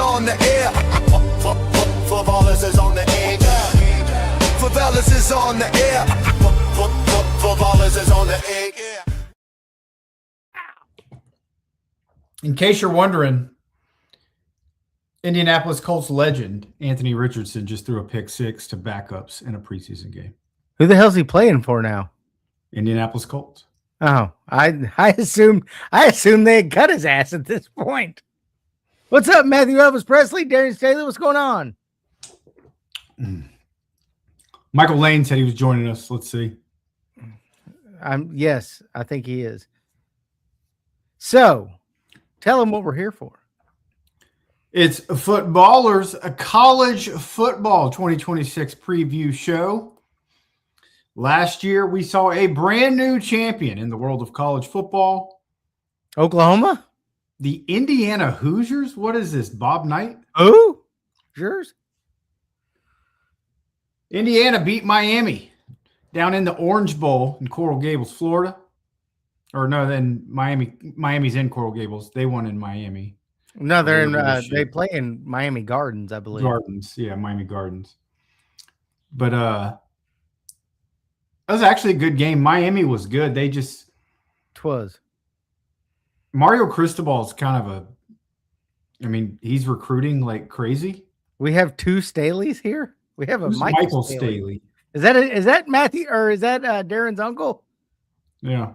on the air. Favelas is on the air. Favelas is on the air. Favelas is on the air. In case you're wondering, Indianapolis Colts legend Anthony Richardson just threw a pick six to backups in a preseason game. Who the hell's he playing for now? Indianapolis Colts. Oh, I assumed they had cut his ass at this point. What's up, Matthew Elvis Presley, Darius Taylor? What's going on? Michael Lane said he was joining us. Let's see. Yes, I think he is. So, tell him what we're here for. It's Footballers, a college football 2026 preview show. Last year, we saw a brand new champion in the world of college football. Oklahoma? The Indiana Hoosiers? What is this, Bob Knight? Who? Yours? Indiana beat Miami down in the Orange Bowl in Coral Gables, Florida. Or no, then Miami's in Coral Gables. They won in Miami. No, they're in. They play in Miami Gardens, I believe. Gardens, yeah, Miami Gardens. But that was actually a good game. Miami was good. They just Twas. Mario Cristobal's kind of he's recruiting like crazy. We have two Staleys here. We have a Michael Staley. Is that Matthew or is that Darren's uncle? Yeah.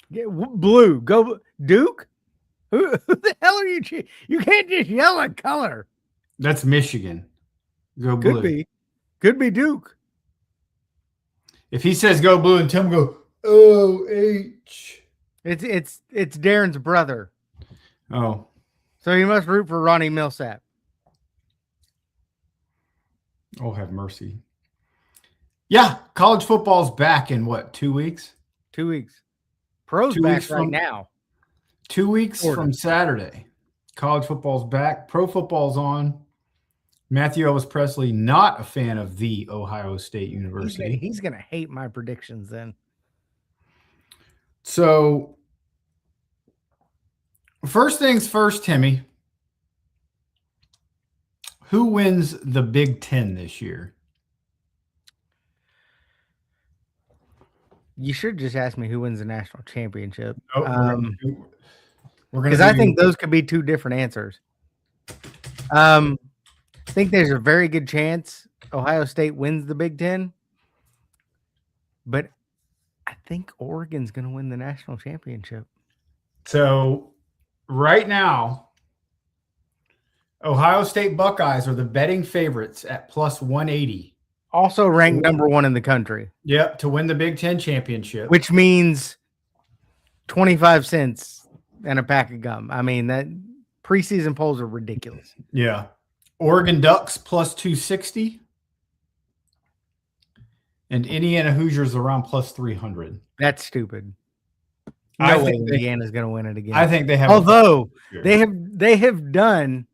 Blue. Go Duke. Who the hell are you? You can't just yell at color. That's Michigan. Go blue. Could be Duke. If he says go blue and Tim go OH. It's Darren's brother. Oh. So you must root for Ronnie Millsap. Oh, have mercy. Yeah, college football's back in what, 2 weeks? 2 weeks. Pro's 2 back weeks right now. 2 weeks from Saturday. College football's back. Pro football's on. Matthew Elvis Presley, not a fan of the Ohio State University. He's going to hate my predictions then. So, first things first, Timmy. Who wins the Big Ten this year? You should just ask me who wins the national championship. Because I think those could be two different answers. I think there's a very good chance Ohio State wins the Big Ten, but I think Oregon's going to win the national championship. So right now, Ohio State Buckeyes are the betting favorites at plus 180. Also ranked number one in the country. Yep, to win the Big Ten championship. Which means 25 cents and a pack of gum. I mean, that preseason polls are ridiculous. Yeah. Oregon Ducks plus 260. And Indiana Hoosiers around plus 300. That's stupid. I No way think Indiana's going to win it again. I think they have. Although they have done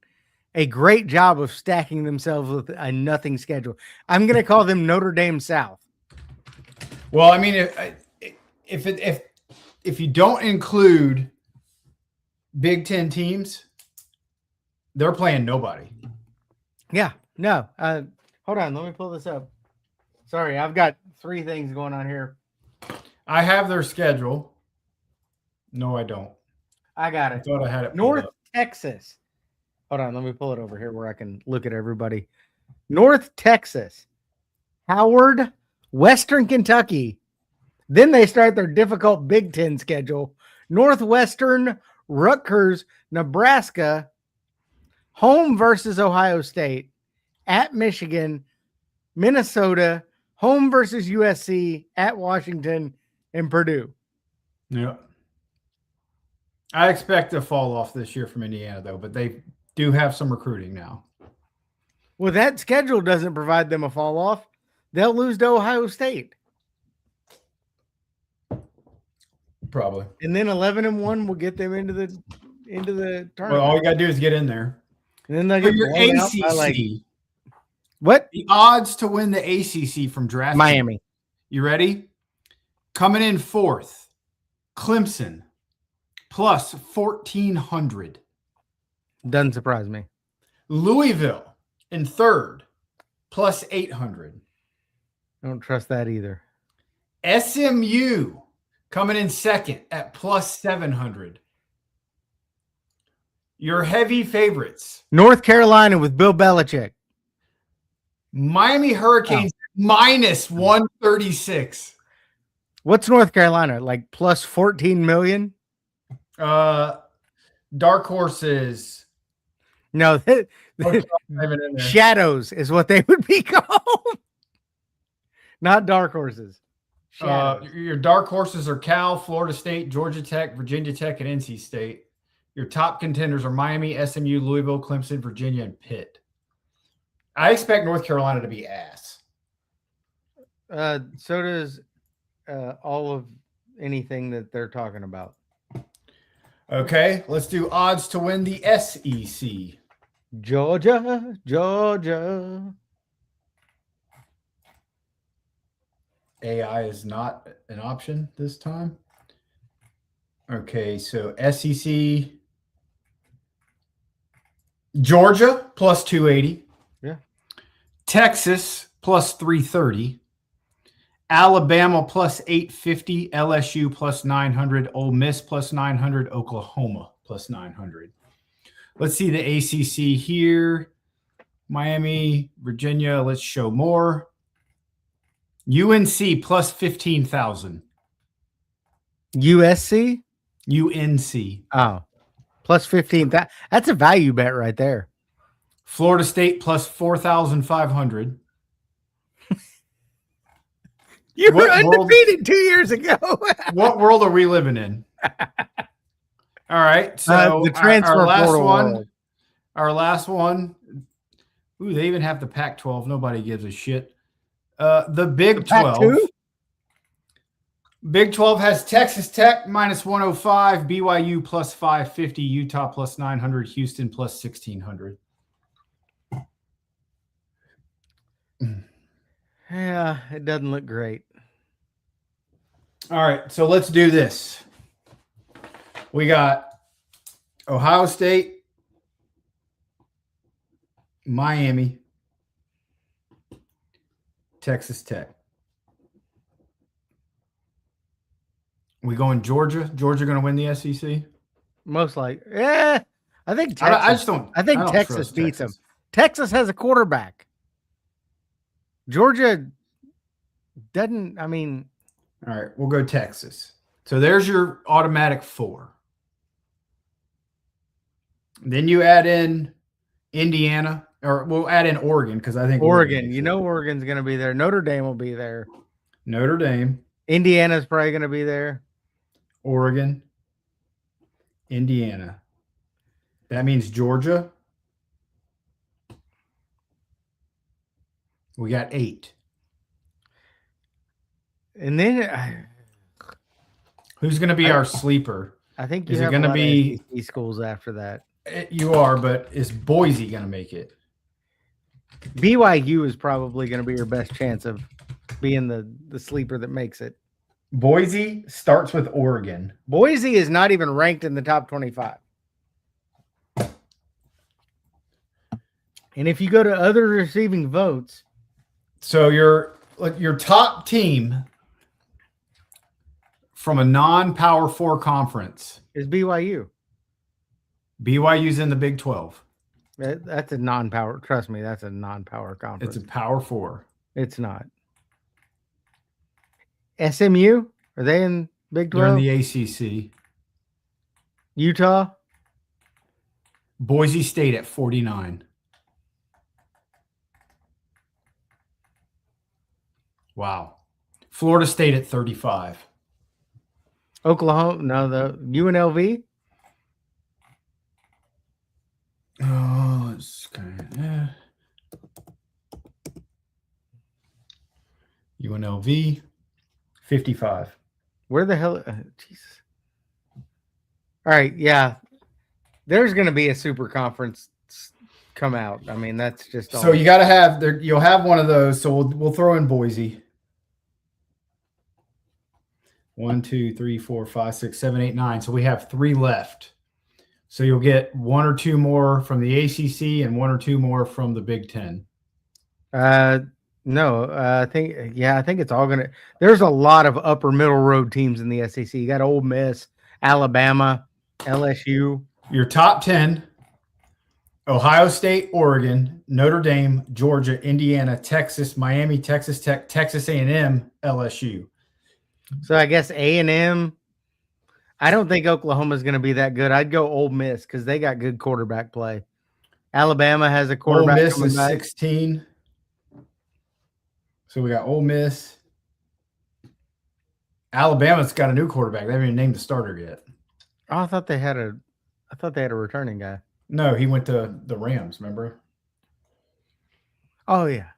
a great job of stacking themselves with a nothing schedule. I'm going to call them Notre Dame South. Well, I mean, if you don't include Big Ten teams, they're playing nobody. Yeah, no. Hold on, let me pull this up. Sorry, I've got three things going on here. I have their schedule. No, I don't. I got I it. thought I had it. North Texas. Hold on, let me pull it over here where I can look at everybody. North Texas, Howard, Western Kentucky. Then they start their difficult Big Ten schedule. Northwestern, Rutgers, Nebraska, home versus Ohio State, at Michigan, Minnesota, home versus USC, at Washington, and Purdue. Yeah. I expect a fall off this year from Indiana, though, but they do have some recruiting now. Well, that schedule doesn't provide them a fall off. They'll lose to Ohio State. Probably. And then 11-1 will get them into the tournament. Well, all you got to do is get in there. And then they'll For get your blown out by, ACC, what? the odds to win the ACC from draft. Miami. You ready? Coming in fourth, Clemson, plus 1,400. Doesn't surprise me. Louisville in third, plus 800. I don't trust that either. SMU coming in second at plus 700. Your heavy favorites. North Carolina with Bill Belichick. Miami Hurricanes minus 136. What's North Carolina? Like plus 14 million? Dark horses. No, shadows is what they would be called. Not dark horses. Your dark horses are Cal, Florida State, Georgia Tech, Virginia Tech, and NC State. Your top contenders are Miami, SMU, Louisville, Clemson, Virginia, and Pitt. I expect North Carolina to be ass. So does all of anything that they're talking about. Okay, let's do odds to win the SEC. Georgia. AI is not an option this time. Okay, so SEC. Georgia plus 280. Yeah. Texas plus 330. Alabama plus 850. LSU plus 900. Ole Miss plus 900. Oklahoma plus 900. Let's see the ACC here. Miami, Virginia. Let's show more. UNC plus 15,000. USC? UNC. Oh, plus 15. That's a value bet right there. Florida State plus 4,500. You were undefeated 2 years ago. What world are we living in? All right. So the transfer our last portal one. world. Our last one. Ooh, they even have the Pac-12. Nobody gives a shit. The Big 12. Pac-2? Big 12 has Texas Tech minus 105, BYU plus 550, Utah plus 900, Houston plus 1,600. Yeah, it doesn't look great. All right, so let's do this. We got Ohio State, Miami, Texas Tech. We going Georgia? Georgia going to win the SEC? Most likely. Yeah, I think Texas. I just don't. I think don't Texas trust beats Texas. them. Texas has a quarterback. Georgia doesn't. I mean, All right, we'll go Texas. So there's your automatic 4. Then you add in Indiana, or we'll add in Oregon because I think Oregon. You know, Oregon's going to be there. Notre Dame will be there. Notre Dame, Indiana's probably going to be there. Oregon, Indiana. That means Georgia. We got 8. And then Who's going to be our sleeper? I think Is you it have gonna a lot be- of SEC schools after that. You are, but is Boise going to make it? BYU is probably going to be your best chance of being the sleeper that makes it. Boise starts with Oregon. Boise is not even ranked in the top 25. And if you go to other receiving votes, So your top team from a non-Power 4 conference, is BYU. BYU's in the Big 12. That's a non-power. Trust me, that's a non-power conference. It's a Power 4. It's not. SMU, are they in Big They're 12? in the ACC. Utah? Boise State at 49. Wow. Florida State at 35. Oklahoma? No, the UNLV? Oh, it's kind of UNLV 55. Where the hell? Jesus. All right, yeah. There's going to be a super conference come out. I mean, that's just all. So you got to have there. You'll have one of those. So we'll throw in Boise. 1, 2, 3, 4, 5, 6, 7, 8, 9. So we have 3 left. So you'll get one or two more from the ACC and one or two more from the Big Ten. No, I think it's all gonna. There's a lot of upper middle road teams in the SEC. You got Ole Miss, Alabama, LSU. Your top 10: Ohio State, Oregon, Notre Dame, Georgia, Indiana, Texas, Miami, Texas Tech, Texas A&M, LSU. So I guess A&M. I don't think Oklahoma's going to be that good. I'd go Ole Miss because they got good quarterback play. Alabama has a Ole quarterback Miss coming is back. 16. So we got Ole Miss. Alabama's got a new quarterback. They haven't even named the starter yet. Oh, I thought they had a returning guy. No, he went to the Rams, remember? Oh, yeah.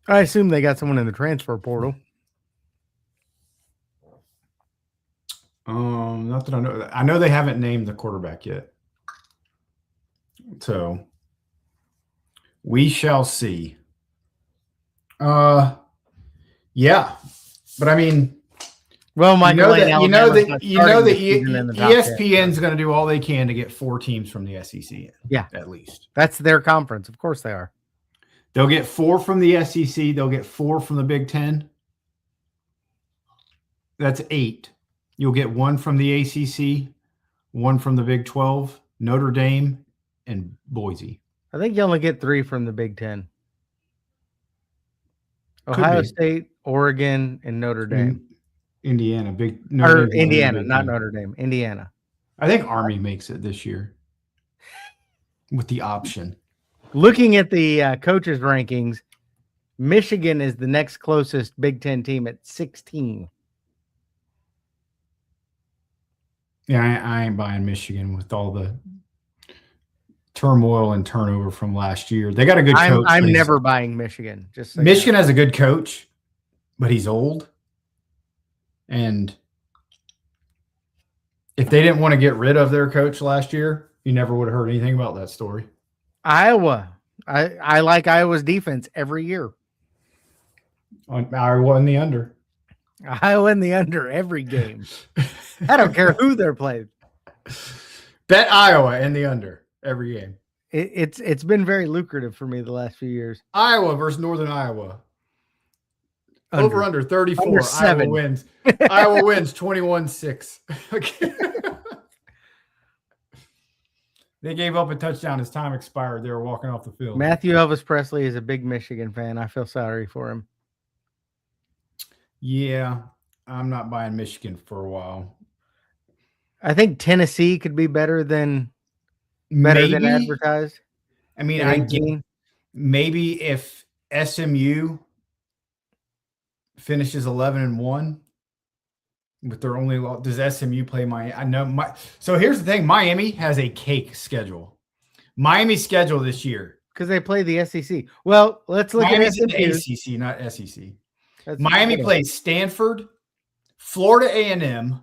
I assume they got someone in the transfer portal. Not that I know. I know they haven't named the quarterback yet. So we shall see. Yeah. But I mean, well, Michael, ESPN's going to do all they can to get 4 teams from the SEC in, yeah, at least. That's their conference. Of course they are. They'll get 4 from the SEC. They'll get 4 from the Big Ten. That's 8. You'll get 1 from the ACC, 1 from the Big 12, Notre Dame, and Boise. I think you only get 3 from the Big Ten. Ohio State, Oregon, and Notre Dame. Indiana, Indiana, not Notre Dame. Indiana. I think Army makes it this year with the option. Looking at the coaches' rankings, Michigan is the next closest Big Ten team at 16. Yeah, I ain't buying Michigan with all the turmoil and turnover from last year. They got a good coach. I'm never buying Michigan. Just so Michigan has a good coach, but he's old. And if they didn't want to get rid of their coach last year, you never would have heard anything about that story. Iowa. I like Iowa's defense every year. Iowa in the under. Iowa in the under every game. I don't care who they're playing. Bet Iowa in the under every game. It's been very lucrative for me the last few years. Iowa versus Northern Iowa. Under. Over 34. Under 7. Iowa wins. Iowa wins 21-6. They gave up a touchdown as time expired. They were walking off the field. Matthew Elvis Presley is a big Michigan fan. I feel sorry for him. Yeah, I'm not buying Michigan for a while. I think Tennessee could be better than advertised. I mean, maybe if SMU finishes 11-1 with their only loss, does SMU play Miami? So here's the thing: Miami has a cake schedule. Miami's schedule this year because they play the SEC. Well, let's look Miami's at the ACC, not SEC. Miami plays Stanford, Florida A&M,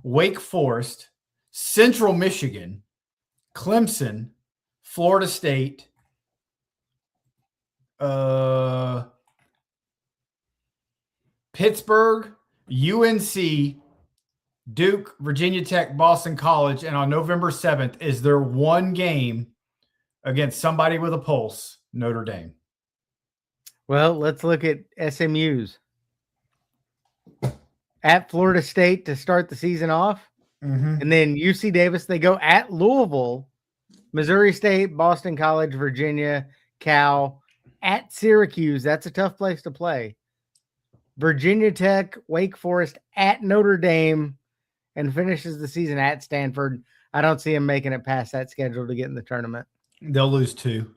Wake Forest, Central Michigan, Clemson, Florida State, Pittsburgh, UNC, Duke, Virginia Tech, Boston College, and on November 7th is their one game against somebody with a pulse, Notre Dame. Well, let's look at SMU's. At Florida State to start the season off. Mm-hmm. And then UC Davis, they go at Louisville, Missouri State, Boston College, Virginia, Cal, at Syracuse. That's a tough place to play. Virginia Tech, Wake Forest, at Notre Dame, and finishes the season at Stanford. I don't see him making it past that schedule to get in the tournament. They'll lose 2.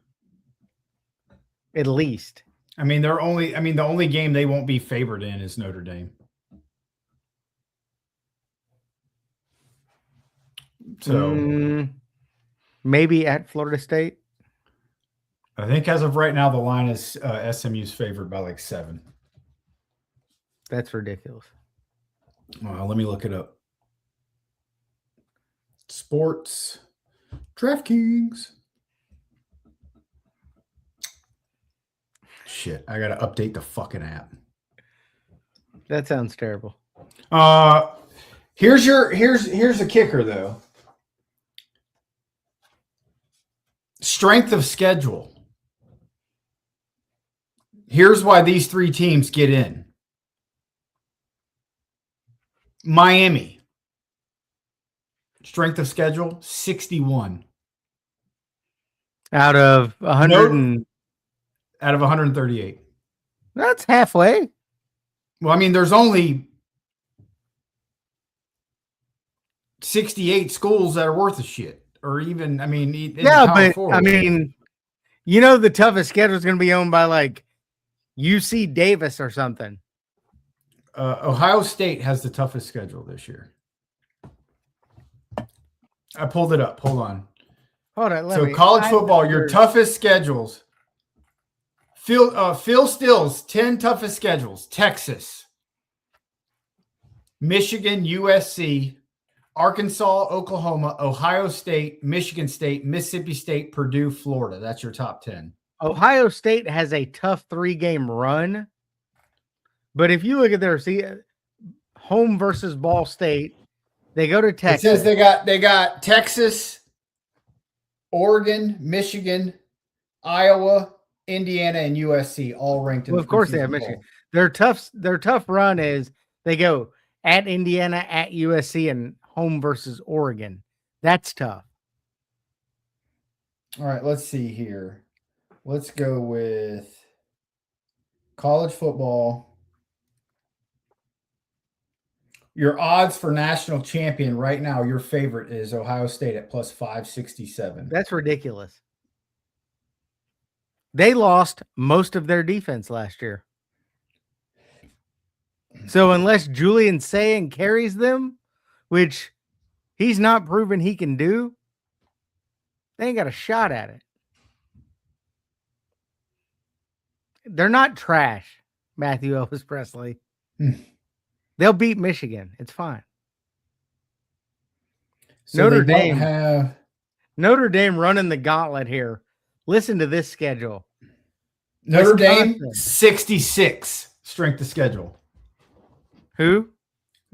At least. I mean, the only game they won't be favored in is Notre Dame. So maybe at Florida State. I think as of right now, the line is SMU's favored by like 7. That's ridiculous. Let me look it up. Sports, DraftKings. Shit, I got to update the fucking app. That sounds terrible. Here's a kicker though. Strength of schedule. Here's why these three teams get in. Miami. Strength of schedule 61 Out of 100 out of 138. That's halfway. Well, I mean, there's only 68 schools that are worth a shit, or even, I mean, Yeah, but I mean, the toughest schedule is going to be owned by like UC Davis or something. Ohio State has the toughest schedule this year. I pulled it up. Hold on. Hold on. So college football, your toughest schedules. Phil Stills, 10 toughest schedules. Texas, Michigan, USC, Arkansas, Oklahoma, Ohio State, Michigan State, Mississippi State, Purdue, Florida. That's your top 10. Ohio State has a tough 3-game run. But if you look at their home versus Ball State, they go to Texas. It says they got Texas, Oregon, Michigan, Iowa, Indiana, and USC all ranked in Well, of course they have Michigan. Their tough run is they go at Indiana, at USC, and home versus Oregon. That's tough. All right, let's see here. Let's go with college football. Your odds for national champion right now, your favorite is Ohio State at plus 567. That's ridiculous. They lost most of their defense last year. So unless Julian Sayin carries them, which he's not proven he can do, they ain't got a shot at it. They're not trash, Matthew Elvis Presley. They'll beat Michigan. It's fine. So Notre Dame running the gauntlet here. Listen to this schedule. Notre Dame, 66 strength of schedule. Who?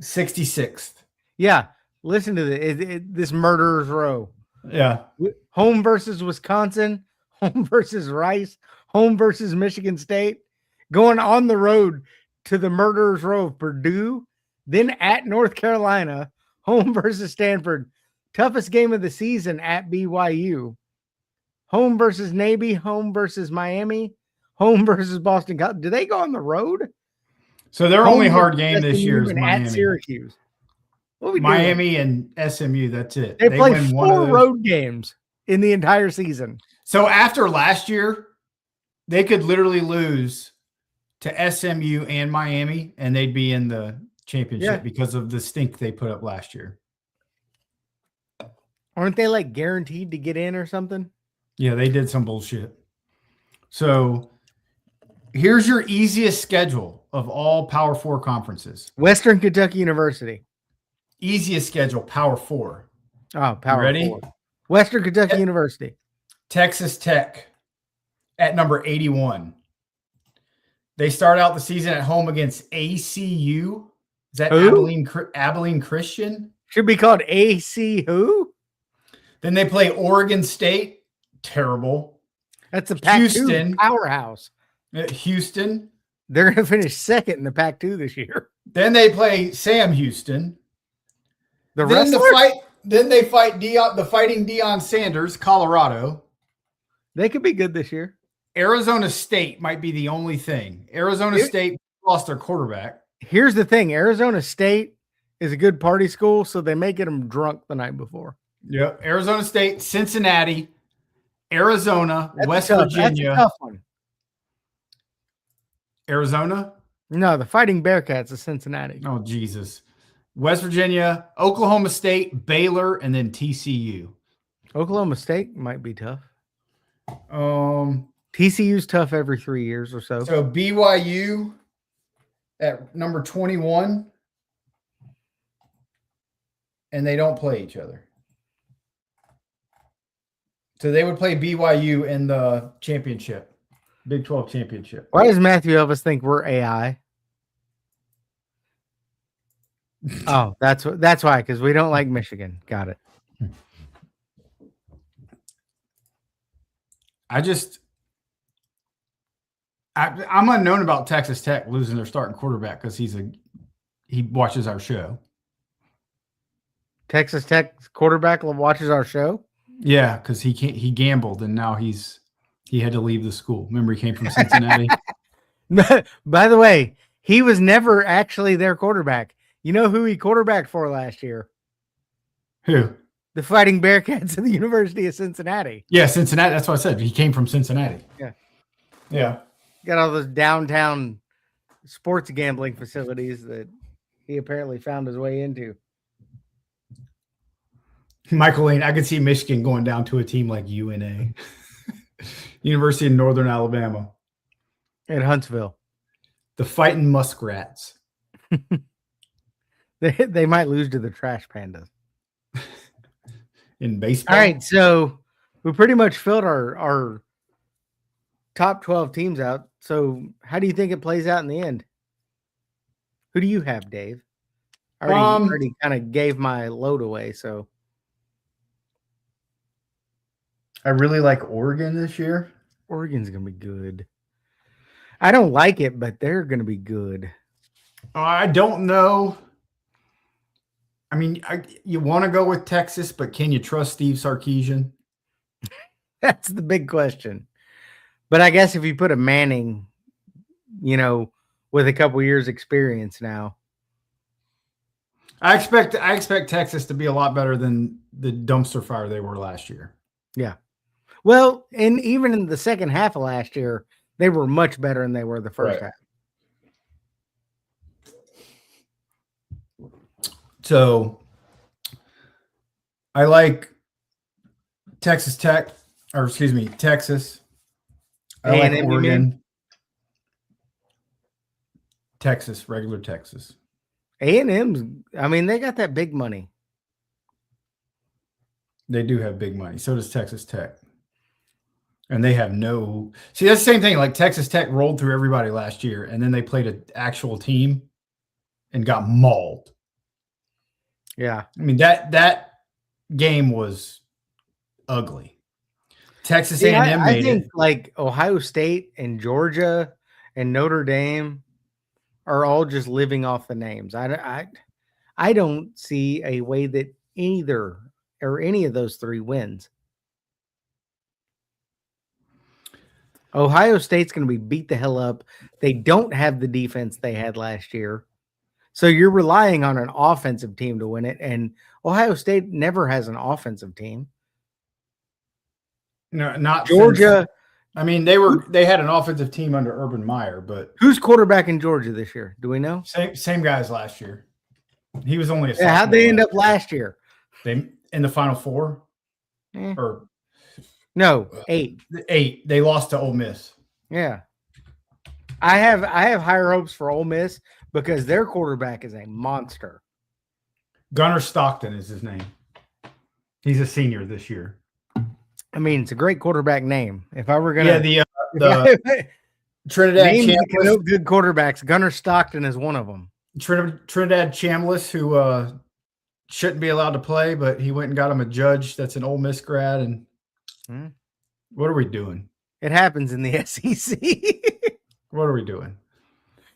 66th. Yeah. Listen to this murderer's row. Yeah. Home versus Wisconsin, home versus Rice, home versus Michigan State, going on the road to the murderer's row of Purdue, then at North Carolina, home versus Stanford, toughest game of the season at BYU, home versus Navy, home versus Miami, home versus Boston College. Do they go on the road? So their only hard game this year is Miami. At Syracuse. Miami and SMU, that's it. They play 4 road games in the entire season. So after last year, they could literally lose to SMU and Miami, and they'd be in the championship because of the stink they put up last year. Aren't they like guaranteed to get in or something? Yeah, they did some bullshit. So here's your easiest schedule of all Power 4 conferences. Western Kentucky University. Easiest schedule, Power 4. Oh, Power ready? 4. Western Kentucky University. Texas Tech at number 81. They start out the season at home against ACU. Is that Abilene Christian? Should be called AC who? Then they play Oregon State. Terrible. That's a Pac-2 powerhouse. Houston. They're going to finish second in the Pac-2 this year. Then they play Sam Houston. Then they fight the Fighting Deion Sanders, Colorado. They could be good this year. Arizona State might be the only thing. Arizona State lost their quarterback. Here's the thing. Arizona State is a good party school, so they may get them drunk the night before. Yep. Arizona State, Cincinnati, Arizona, West Virginia. That's a tough one. Arizona? No, the Fighting Bearcats of Cincinnati. Oh, Jesus. West Virginia, Oklahoma State, Baylor, and then TCU. Oklahoma State might be tough. TCU's tough every 3 years or so. So BYU at number 21, and they don't play each other. So they would play BYU in the championship, Big 12 championship. Why does Matthew Elvis think we're AI? Oh, that's why, because we don't like Michigan. Got it. I'm unknown about Texas Tech losing their starting quarterback because he watches our show. Texas Tech quarterback watches our show. Yeah, because he gambled and now he had to leave the school. Remember, he came from Cincinnati. By the way, he was never actually their quarterback. You know who he quarterbacked for last year? Who? The Fighting Bearcats of the University of Cincinnati. Yeah, Cincinnati. That's what I said. He came from Cincinnati. Yeah. Yeah. Got all those downtown sports gambling facilities that he apparently found his way into. Michael Lane, I could see Michigan going down to a team like UNA, University of Northern Alabama. At Huntsville. The Fighting Muskrats. They might lose to the Trash Pandas. In baseball. All right, so we pretty much filled our top 12 teams out. So how do you think it plays out in the end? Who do you have, Dave? I already kind of gave my load away, so. I really like Oregon this year. Oregon's going to be good. I don't like it, but they're going to be good. I don't know. I mean, you want to go with Texas, but can you trust Steve Sarkisian? That's the big question. But I guess if you put a Manning, with a couple years experience now. I expect Texas to be a lot better than the dumpster fire they were last year. Yeah. Well, and even in the second half of last year, they were much better than they were the first half. So I like Texas Tech, Texas. I like Oregon. Texas, regular Texas. A&M's, I mean, they got that big money. They do have big money. So does Texas Tech. And they have no – see, that's the same thing. Like Texas Tech rolled through everybody last year, and then they played an actual team and got mauled. Yeah. I mean, that game was ugly. Texas A&M I made think it. like Ohio State and Georgia and Notre Dame are all just living off the names. I don't see a way that either or any of those three wins. Ohio State's going to be beat the hell up. They don't have the defense they had last year. So you're relying on an offensive team to win it, and Ohio State never has an offensive team. No, not Georgia. I mean, they had an offensive team under Urban Meyer, but who's quarterback in Georgia this year? Do we know? Same guy as last year. He was only a sophomore. How'd they end up last year? They in the Final Four? Or no, 8. 8. They lost to Ole Miss. Yeah. I have higher hopes for Ole Miss because their quarterback is a monster. Gunnar Stockton is his name. He's a senior this year. I mean, it's a great quarterback name. If I were gonna, the Trinidad Chambliss, good quarterbacks. Gunnar Stockton is one of them. Trinidad Chambliss, who shouldn't be allowed to play, but he went and got him a judge that's an Ole Miss grad. And what are we doing? It happens in the SEC. What are we doing?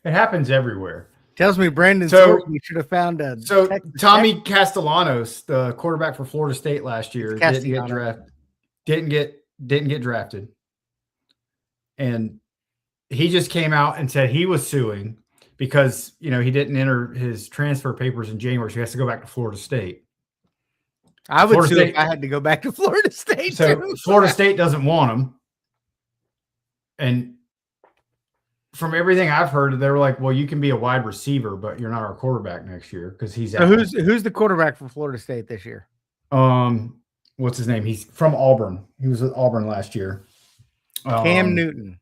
It happens everywhere. Tells me Brandon Sorky should have found a. So Tommy Castellanos, the quarterback for Florida State last year, didn't get drafted. Didn't get drafted. And he just came out and said he was suing because, he didn't enter his transfer papers in January. So he has to go back to Florida State. I would sue if I had to go back to Florida State. So Florida State doesn't want him. And from everything I've heard, they were like, well, you can be a wide receiver, but you're not our quarterback next year because he's out. So who's the quarterback for Florida State this year? What's his name? He's from Auburn. He was at Auburn last year. Cam Newton.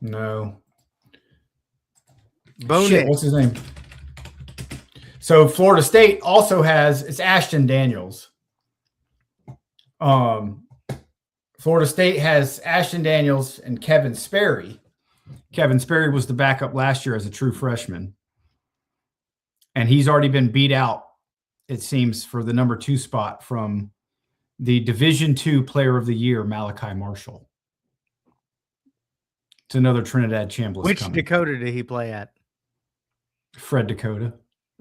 No. Shit, what's his name? So Florida State also it's Ashton Daniels. Florida State has Ashton Daniels and Kevin Sperry. Kevin Sperry was the backup last year as a true freshman. and he's already been beat out, it seems, for the number 2 spot from the Division II Player of the Year, Malachi Marshall. It's another Trinidad Chambliss. Which coming. Dakota did he play at? Fred Dakota.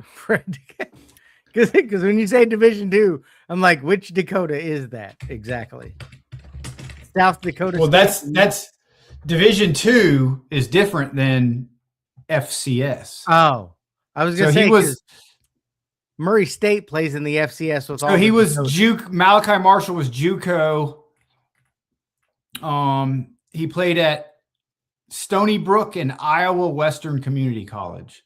Fred, because when you say Division II, I'm like, which Dakota is that exactly? South Dakota. Well, State? that's Division II is different than FCS. Oh, I was gonna So say he was. Murray State plays in the FCS with all. So he was Dakotas. Juke. Malachi Marshall was JUCO. He played at Stony Brook and Iowa Western Community College.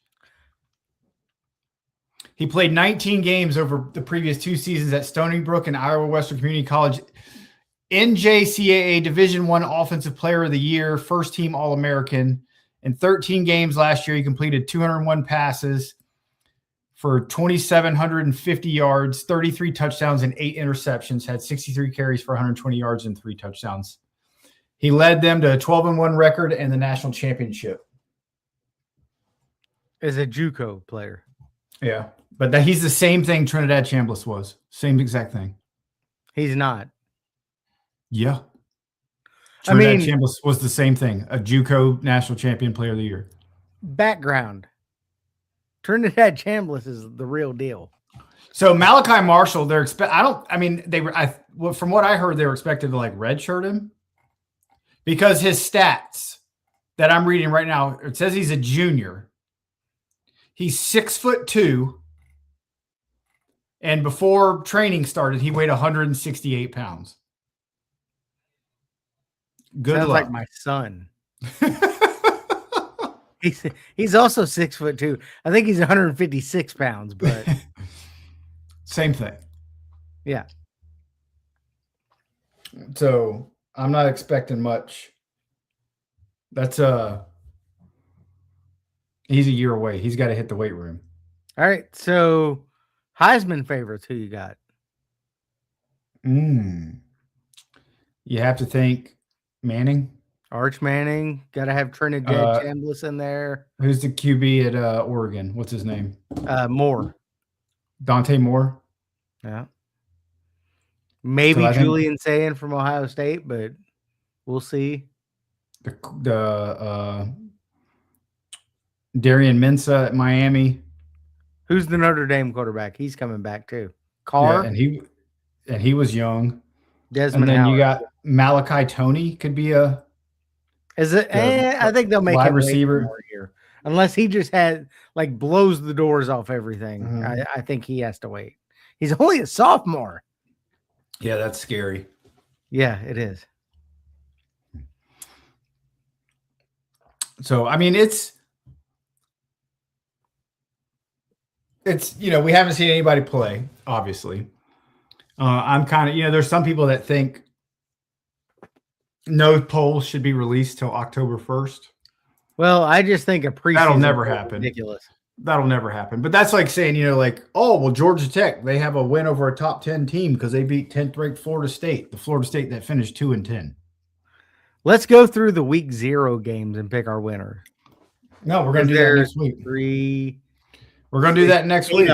He played 19 games over the previous 2 seasons at Stony Brook and Iowa Western Community College. NJCAA Division I Offensive Player of the Year, first team All-American. In 13 games last year, he completed 201 passes for 2,750 yards, 33 touchdowns, and 8 interceptions, had 63 carries for 120 yards and 3 touchdowns. He led them to a 12-1 record and the national championship. As a JUCO player. Yeah, but he's the same thing Trinidad Chambliss was. Same exact thing. He's not. Yeah. I mean, Trinidad Chambliss was the same thing. A JUCO national champion player of the year. Background. Trinidad Chambliss is the real deal. So Malachi Marshall, from what I heard, they were expected to like redshirt him because his stats that I'm reading right now, it says he's a junior. He's 6'2", and before training started, he weighed 168 pounds. Good Sounds luck. like my son. He's also 6'2". I think he's 156 pounds, but same thing. Yeah. So I'm not expecting much. That's he's a year away. He's got to hit the weight room. All right. So Heisman favorites, who you got? You have to think Manning. Arch Manning. Got to have Trinidad Chambliss in there. Who's the QB at Oregon? What's his name? Moore. Dante Moore. Yeah. Maybe Julian Sayin from Ohio State, but we'll see. The Darian Mensah at Miami. Who's the Notre Dame quarterback? He's coming back too. Carr. Yeah, and he was young. Desmond and then Howard. You got Malachi Toney could be a. Is it? I think they'll make wide him receiver more here, unless he just blows the doors off everything. Mm-hmm. I think he has to wait. He's only a sophomore. Yeah, that's scary. Yeah, it is. So I mean, it's we haven't seen anybody play, obviously. I'm kind of there's some people that think no polls should be released till October 1st. Well, I just think a preseason that'll never happen. Ridiculous. That'll never happen. But that's like saying, Georgia Tech, they have a win over a top 10 team because they beat 10th ranked Florida State, the Florida State that finished 2-10. Let's go through the week 0 games and pick our winner. No, we're going to do that next week. We're going to do that next week.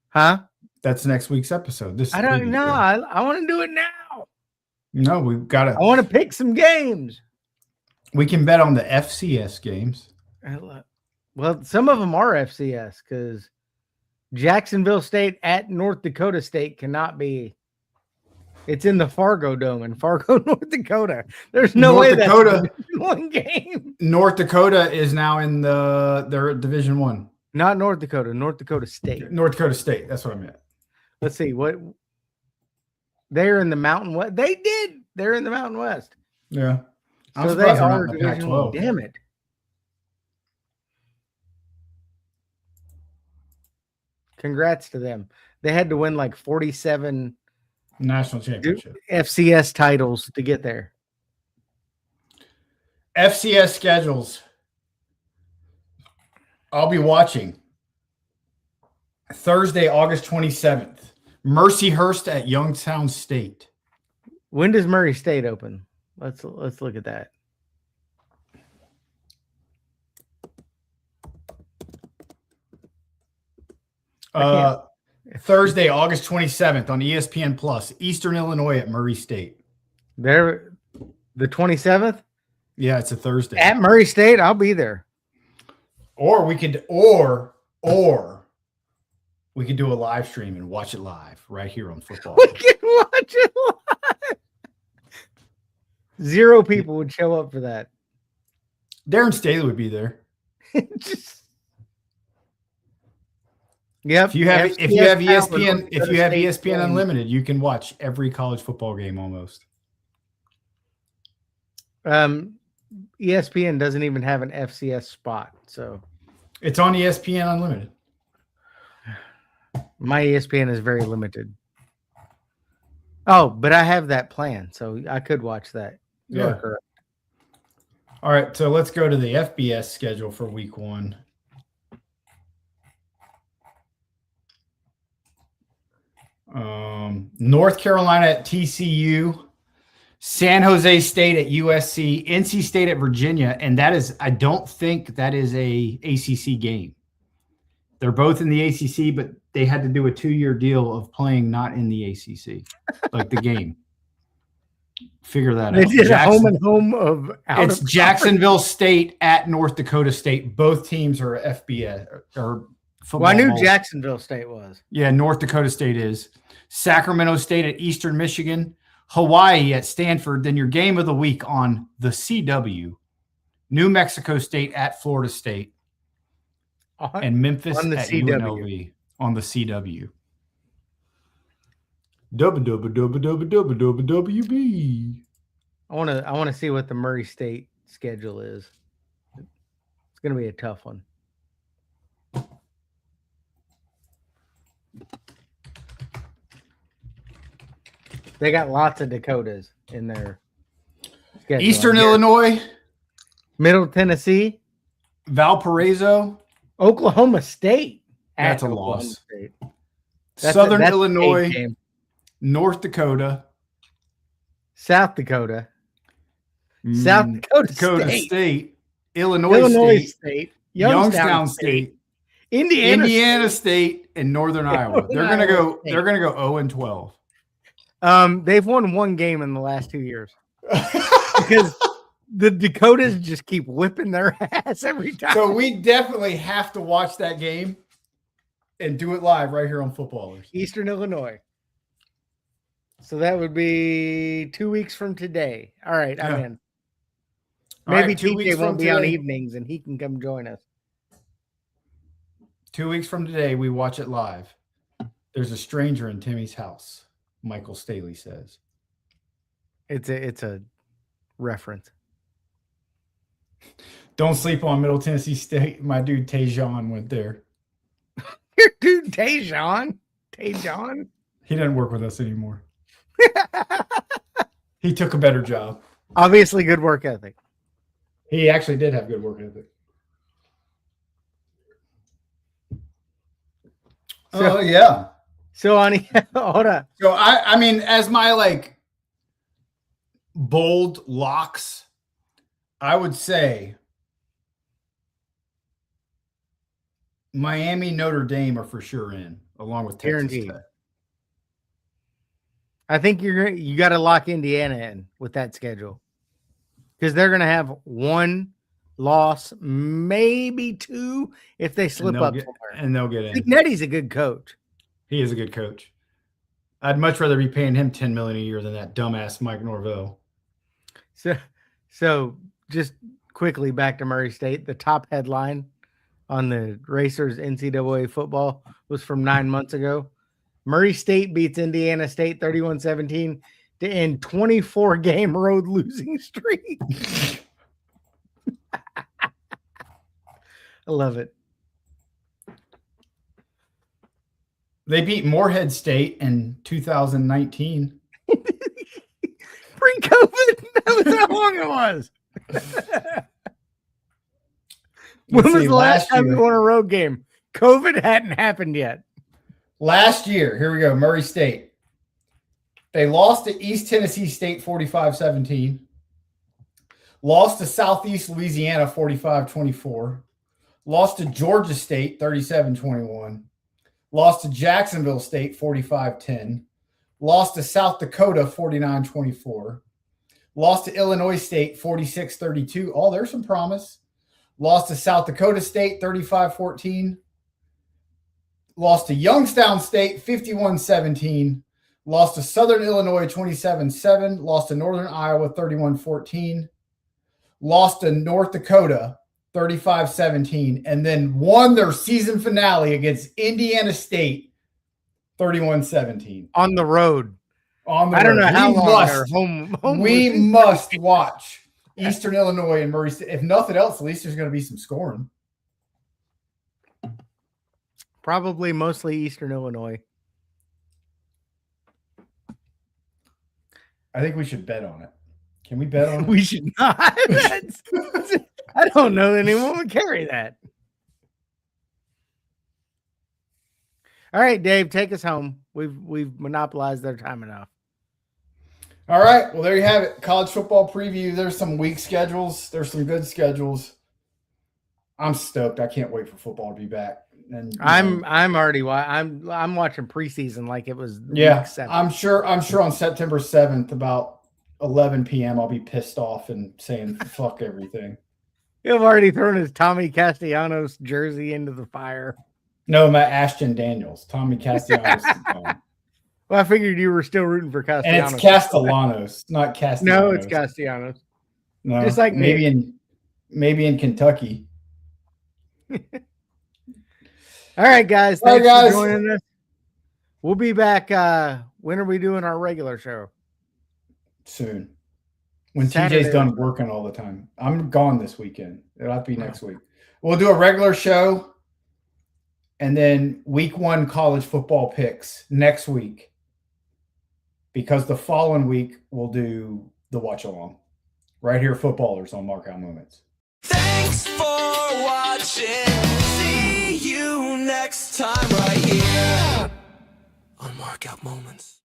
Huh? That's next week's episode. I don't know. I want to do it now. No, we've got to. I want to pick some games. We can bet on the FCS games. Well, some of them are FCS because Jacksonville State at North Dakota State cannot be. It's in the Fargo Dome in Fargo, North Dakota. There's no way that's one game. North Dakota is now in their Division I. Not North Dakota. North Dakota State. North Dakota State. That's what I meant. Let's see what they're in the Mountain West. They're in the Mountain West. Yeah. So they are Division I. Damn it. Congrats to them. They had to win like 47 national championship FCS titles to get there. FCS schedules. I'll be watching Thursday, August 27th. Mercyhurst at Youngstown State. When does Murray State open? Let's look at that. Thursday, August 27th on ESPN Plus, Eastern Illinois at Murray State. There, the 27th Yeah, it's a Thursday. at Murray State. I'll be there. Or we could we could do a live stream and watch it live right here on football. We can watch it live. 0 people would show up for that. Darren Staley would be there. Yep. If you have FCS ESPN Unlimited, you can watch every college football game almost. ESPN doesn't even have an FCS spot, so It's on ESPN Unlimited. my ESPN is very limited. Oh, but I have that plan, so I could watch that. You are Yeah. correct. All right, so let's go to the FBS schedule for week 1. North Carolina at TCU, San Jose State at USC, NC State at Virginia, and I don't think that is a ACC game. They're both in the ACC, but they had to do a 2-year deal of playing not in the ACC, like the game. Figure that They out. did a home and home of It's Jacksonville State at North Dakota State. Both teams are FBS or football. Well, I knew balls. Jacksonville State was. Yeah, North Dakota State is. Sacramento State at Eastern Michigan. Hawaii at Stanford. Then your game of the week on the CW. New Mexico State at Florida State. And Memphis on the at CW. UNLV on the CW. WB. I want to see what the Murray State schedule is. It's going to be a tough one. They got lots of Dakotas in their schedule. Eastern Illinois, Middle Tennessee, Valparaiso. Oklahoma State. That's a Oklahoma loss. State. Southern that's a Illinois, big game. North Dakota, South Dakota, South Dakota Dakota State, State, Illinois State, Youngstown State, Indiana State, and Northern Iowa. They're gonna go. They're gonna go 0-12. They've won one game in the last 2 years because the Dakotas just keep whipping their ass every time. So we definitely have to watch that game and do it live right here on Footballers. Eastern Illinois. So that would be 2 weeks from today. All right, I'm in. All Maybe right, 2 weeks TJ won't from be on today. evenings and he can come join us. 2 weeks from today, we watch it live. There's a stranger in Timmy's house, Michael Staley says. It's a reference. Don't sleep on Middle Tennessee State. My dude Tajon went there. Your dude Tajon. He doesn't work with us anymore. He took a better job. Obviously, good work ethic. He actually did have good work ethic. So- Oh yeah. So on, hold on. So I mean, as my like bold locks, I would say Miami, Notre Dame are for sure in, along with Texas Guaranteed. Tech. I think you got to lock Indiana in with that schedule because they're going to have one loss, maybe two, if they slip up somewhere. And they'll get I in. think Netty's a good coach. He is a good coach. I'd much rather be paying him $10 million a year than that dumbass Mike Norvell. So just quickly back to Murray State. The top headline on the Racers NCAA football was from 9 months ago. Murray State beats Indiana State 31-17 to end 24-game road losing streak. I love it. They beat Morehead State in 2019. Pre-COVID, that was how long it was. When was the last time you won a road game? COVID hadn't happened yet. Last year, here we go, Murray State. They lost to East Tennessee State 45-17. Lost to Southeast Louisiana 45-24. Lost to Georgia State 37-21. Lost to Jacksonville State 45-10. Lost to South Dakota 49-24. Lost to Illinois State 46-32. Oh, there's some promise. Lost to South Dakota State 35-14. Lost to Youngstown State 51-17. Lost to Southern Illinois 27-7. Lost to Northern Iowa 31-14. Lost to North Dakota 35-17. And then won their season finale against Indiana State 31-17. On the road. On the I don't road. know how We long must, they're home we must watch Eastern Illinois and Murray State. If nothing else, at least there's going to be some scoring. Probably mostly Eastern Illinois. I think we should bet on it. Can we bet on it? We should not. I don't know anyone would carry that. All right, Dave, take us home. We've monopolized their time enough. All right. Well, there you have it. College football preview. There's some weak schedules. There's some good schedules. I'm stoked. I can't wait for football to be back. And I'm watching preseason like it was yeah. week 7. I'm sure on September 7th about 11 p.m. I'll be pissed off and saying fuck everything. You've already thrown his Tommy Castellanos jersey into the fire. No, Matt Ashton Daniels. Tommy Castellanos is gone. Well, I figured you were still rooting for Castellanos. And it's Castellanos, not Castellanos. No, it's Castellanos. No, just like maybe in Kentucky. All right, guys. All right, Thanks guys. for joining us. We'll be back. When are we doing our regular show? Soon. When Saturday. TJ's done working all the time. I'm gone this weekend. It'll have to be next week. We'll do a regular show and then week 1 college football picks next week. Because the following week we'll do the watch along. Right here, Footballers on Markout Moments. Thanks for watching. See you next time right here on Markout Moments.